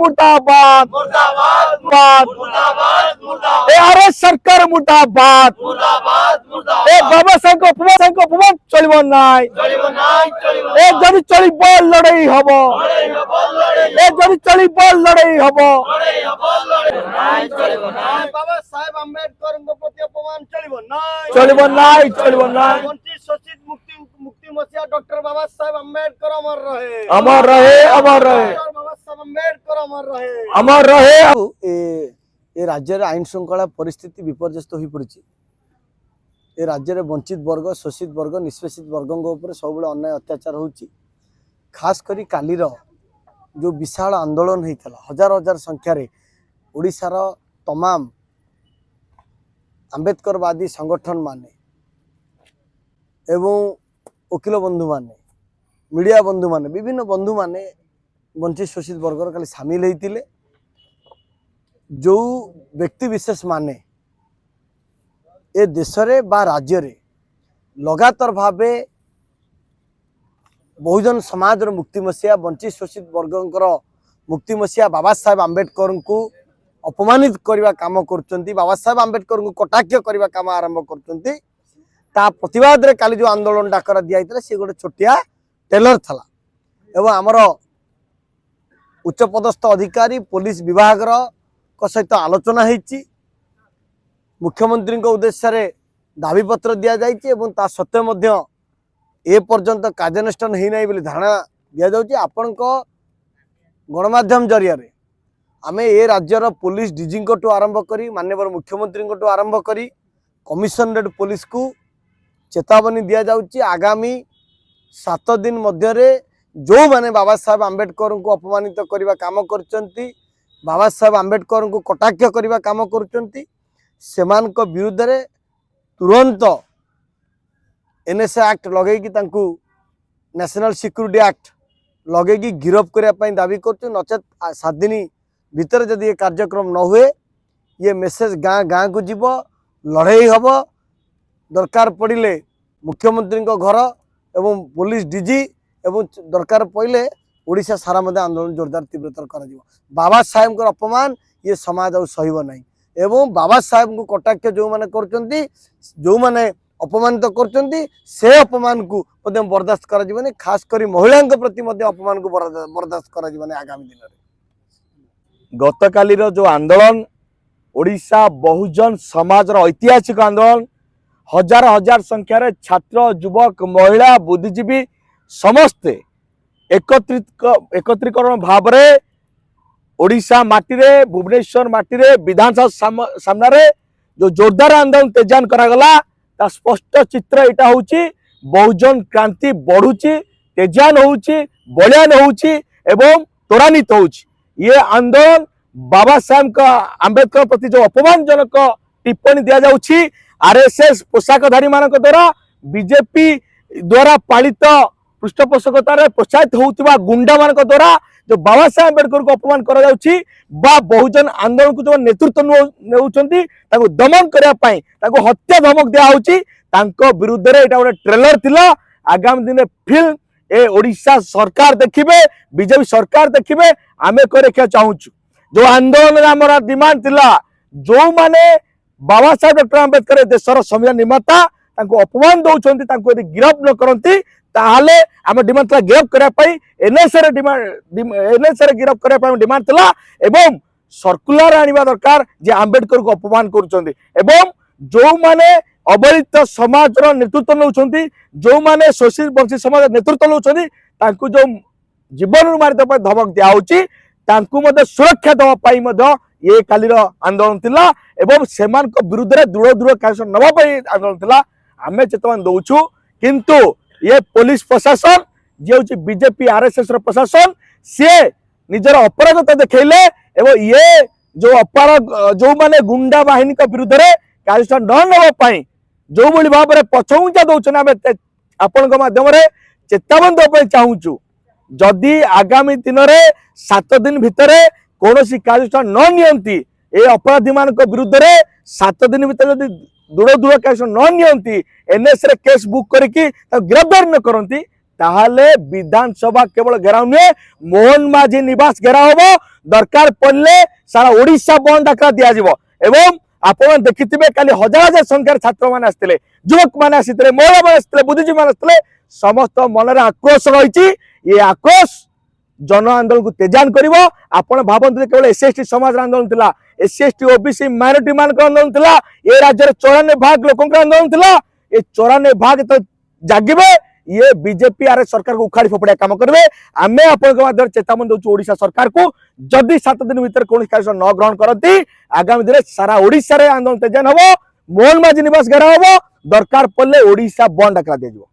मुर्दाबाद मुर्दाबाद मुर्दाबाद मुर्दाबाद मुर्दाबाद आरएस सरकार मुर्दाबाद मुर्दाबाद ए बाबा साहेब को अपमान चलिबो नाय ए जदि चलिबो लड़ाई हबो ए जदि चलिबो लड़ाई हबो बाबा साहेब आंबेडकर प्रति अपमान चलिबो नाय वंचित शोषित मुक्ति मसीहा डॉक्टर बाबा साहेब आंबेडकर अमर रहे अमर रहे बाबा साहेब आंबेडकर अमर रहे ए राज्य आईन श्रृंखला परिस्थिति विपर्यस्त हो पड़ी। ए राज्य में वंचित वर्ग शोषित वर्ग निष्पेषित वर्ग सब अन्याय अत्याचार होची। खास करी कालीर जो विशाल आंदोलन होता हजार हजार संख्यार ओडिशार तमाम आंबेडकरवादी संगठन माने एवं वकिल बंधु माने मीडिया बंधु माने विभिन्न बंधु माने वंचित शोषित वर्ग खाली सामिल होते जो व्यक्ति विशेष माने ए देश रे बा राज्य रे लगातार भावे बहुजन समाज मुक्ति मसीहा वंचित शोषित वर्गंकर मुक्ति मसीहा बाबा साहेब आंबेडकर को अपमानित करने काम कर बाबा साहेब आंबेडकर को कटाक्ष करने काम आरंभ कर प्रतिवाद रे काली जो आंदोलन डाकर दिया सी गोटे छोटिया टेलर था एवं आमर उच्च पदस्थ अधिकारी पुलिस विभाग सहित आलोचना होती मुख्यमंत्री उद्देश्य दाबी पत्र दि जाता सत्वे ए पर्यंत कार्यानुष्ठान होना बोली धारणा दि जाऊँगी आपण गणमाध्यम जरिया आमे ए राज्यर पुलिस डीजी आरंभ करी माननीय मुख्यमंत्री आरंभ करी कमिशनरेट पुलिस को चेतावनी दि जाऊँगी आगामी 7 दिन मध्य जो माने बाबा साहेब आंबेडकर को अपमानित करने काम करचंती बाबा साहेब आंबेडकर को कटाक्ष करने काम करचंती सेमान को विरुद्ध रे तुरंत एनएसए एक्ट लगे नेशनल सिक्यूरिटी एक्ट लगे गिरफ करने दाबी कर नचेत 7 दिन भीतर जदि ये कार्यक्रम न हुए ये मेसेज गाँ गाँ को जीव लड़ाई हम दरकार पड़े मुख्यमंत्री घर एवं पुलिस डीजी एवं दरकार पड़े ओडिशा सारा मध्य आंदोलन जोरदार तीव्रतर कर बाबा साहेब को अपमान ये समाज आ सहब ना एवं बाबा साहेब को कटाक्ष जो मैंने जो मैंने अपमानित कर अपमान को बर्दाश्त कर खास कर महिला प्रति अपमान को बर्दाश्त कर आगामी दिन में गत कालीर जो आंदोलन ओडिशा बहुजन समाज ऐतिहासिक आंदोलन हजार हजार संख्यार छात्र युवक महिला बुद्धिजीवी समस्ते एकत्रीकरण भाव में ओडिशा माटी भुवनेश्वर माटी विधानसभा सामने जो जोरदार आंदोलन तेजान करागला ता स्पष्ट चित्र यहाँ हूँ बहुजन क्रांति बढ़ुची तेजान होउची बलियान होउची एवं त्वरान्वित होउची। ये आंदोलन बाबा साहेब का आंबेडकर प्रति जो अपमानजनक टिप्पणी दि जाउची आरएसएस पोशाकधारी मान द्वारा बीजेपी द्वारा पालित पृष्ठपोषकतार प्रोत्साहित होउतिबा गुंडा मान द्वारा जो बाबा साहेब आंबेडकर को अपमान करा जाउची बा बहुजन आंदोलन को जो नेतृत्व नेउचंती ताको दमन करिया पई ताको हत्या धमक दिया होउची तांको विरुद्ध रे एटा गोटे ट्रेलर थिला आगामी दिन फिल्म ए ओडिशा सरकार देखिबे बीजेपी सरकार देखिबे आमे को रखा चाहूचु जो आंदोलन आमर डिमांड थिला जो माने बाबा साहेब डॉक्टर आंबेडकर देशर संविधान निर्माता तांको अपमान दउचंती तांको यदि गिरफ न करंती ताहले आम डिमांड था गिरफ करने एनएसए गिरफ करने डिमांड था एवं सर्कुलर आनिबा दरकार जे आंबेडकर को अपमान करुचंती एवं जो माने अवहेलित समाज नेतृत्व नौचंती जो माने शोषित वंचित समाज नेतृत्व नौचंती तांको जो जीवन मारित धमक दिया होची तांको मध्य सुरक्षा दवा पाई मध्य ये कालीर आंदोलन थिला एवं सेमान को विरुद्ध रे दृढ़ दृढ़ कार्य नवा पाई आंदोलन थिला आमे चेतवन दउछु किंतु ये पुलिस प्रशासन जे होची बीजेपी आरएसएस रो प्रशासन से निजर अपराधता देखैले एवं ये जो अपराध जो माने गुंडा बाहिनी का विरुद्ध रे कार्य न नवा पाई जो बड़ी भाव में पछौचा दउछन आमे आपन को माध्यम रे चेतावनी दे चाहूचु जदि आगामी दिन में 7 दिन भितर कौन कार्यानुष्ठान न नियंती ए अपराधी मान विरुद्ध रे 7 दिन भितर दृढ़ दृढ़ कार्य न नियंती एनएसए केस बुक करके गिरफ्तार न करती ताहले विधानसभा केवल घेराव नुहे मोहन माझी निवास घेराव हम दरकार पड़े सारा ओडिशा बंद डाकरा दिया एवं आपण देखिथिबे काली हजार हजार संख्यार छात्र माने आस्थिले युवक माने आस्थिले महिला माने आस्थिले बुद्धिजीवी माने आस्थिले समस्त मनरे आक्रोश रही ये आक्रोश जन आंदोलन को तेजान करिवो आपण भाबंतु केवल एसएसटी समाज आंदोलन थिला एससी ओबीसी माइनॉरिटी मान आंदोलन थिला ए राज्य 94% लोकन आंदोलन थिला ए 94% तो जागिबे ये बीजेपी आर सरकार को उखाड़ी फोपड़िया काम करेंगे आमे आपन माध्यम चेतावनी दउछु ओडिशा सरकार को जदि 7 दिन भीतर कौन कार्य न ग्रहण करती आगामी दिन सारा ओडिशा रे आंदोलन तेजान हबो मोहन माझी निवास घेरा हबो दरकार पड़े ओडिशा बंद डाकरा दिया।